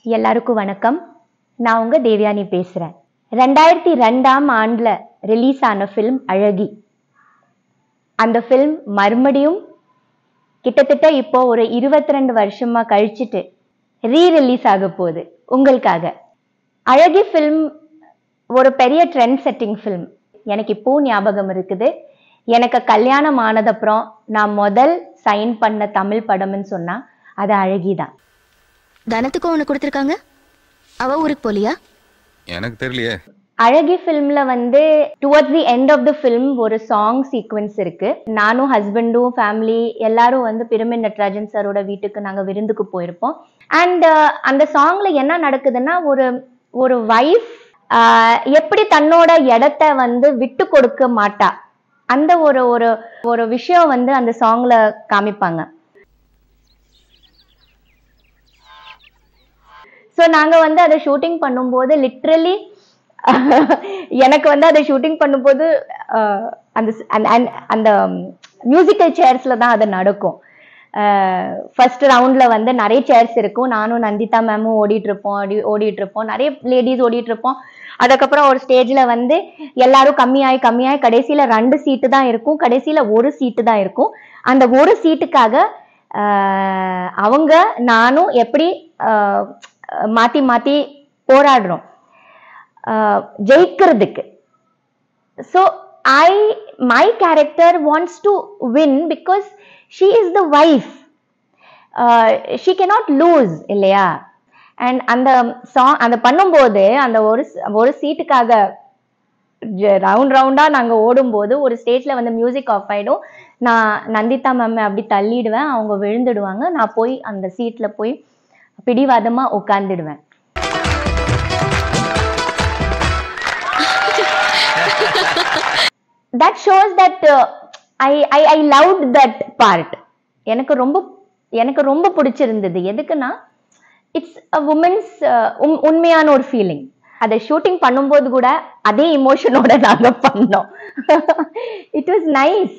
எல்லாருக்கும் வணக்கம். நான் உங்க தேவயானி பேசுறேன். 2002ஆம் ஆண்டுல ரிலீஸ் ஆன ஃபிலிம் அழகி. அந்த ஃபிலிம் மறுபடியும் கிட்டத்தட்ட இப்போ ஒரு 22 வருஷமா கழிச்சிட்டு ரீரிலீஸ் ஆக போகுது உங்களுக்காக. அழகி ஃபிலிம் ஒரு பெரிய ட்ரெண்ட் செட்டிங் ஃபிலிம். எனக்கு இப்போ ஞாபகம் இருக்குது. எனக்கு கல்யாணம் ஆனதப்புறம் நான் முதல் சைன் பண்ண தமிழ் படம்னு சொன்னா அது அழகிதான். தனத்துக்கும் ஒன்று கொடுத்துருக்காங்க. அவ ஊருக்கு போலியா? எனக்கு தெரியலையே. அழகி ஃபிலிம்ல வந்து towards the end of the film ஒரு சாங் சீக்வன்ஸ் இருக்கு. நானும் ஹஸ்பண்டும் ஃபேமிலி எல்லாரும் வந்து பிரமிட் நட்ராஜன் சாரோட வீட்டுக்கு நாங்க விருந்துக்கு போயிருப்போம். அண்ட் அந்த சாங்ல என்ன நடக்குதுன்னா, ஒரு வைஃப் எப்படி தன்னோட இடத்த வந்து விட்டு கொடுக்க மாட்டா, அந்த ஒரு விஷயம் வந்து அந்த சாங்ல காமிப்பாங்க. ஸோ நாங்க வந்து அதை ஷூட்டிங் பண்ணும்போது லிட்ரலி எனக்கு வந்து அதை ஷூட்டிங் பண்ணும்போது அந்த மியூசிக்கல் சேர்ஸ்ல தான் அது நடக்கும். ஃபர்ஸ்ட் ரவுண்ட்ல வந்து நிறைய சேர்ஸ் இருக்கும். நானும் நந்திதா மேமும் ஓடிட்டு இருப்போம், நிறைய லேடிஸ் ஓடிட்டு இருப்போம். அதுக்கப்புறம் ஒரு ஸ்டேஜ்ல வந்து எல்லாரும் கம்மியாய் கடைசியில 2 சீட்டு தான் இருக்கும், கடைசியில 1 சீட்டு தான் இருக்கும். அந்த 1 சீட்டுக்காக அவங்க நானும் எப்படி மாத்தி போராடுறோம் ஜெயிக்கிறதுக்கு. So my character wants to win because she is the wife. She cannot lose இல்லையா? அண்ட் அந்த சாங் அந்த பண்ணும்போது அந்த ஒரு சீட்டுக்காக ரவுண்டா நாங்க ஓடும்போது ஒரு ஸ்டேஜ்ல வந்து மியூசிக் ஆஃப் ஆயிடும். நான் நந்திதா மேம் அப்படி தள்ளிடுவேன், அவங்க விழுந்துடுவாங்க. நான் போய் அந்த சீட்ல போய் பிடிவாதமா உட்கார்ந்துடுவேன். That shows that I loved that part. எனக்கு ரொம்ப பிடிச்சிருந்தது. எதுக்குன்னா இட்ஸ் a woman's உண்மையான ஒரு ஃபீலிங். அதை ஷூட்டிங் பண்ணும்போது கூட அதே இமோஷனோட நாங்க பண்ணோம். It was nice.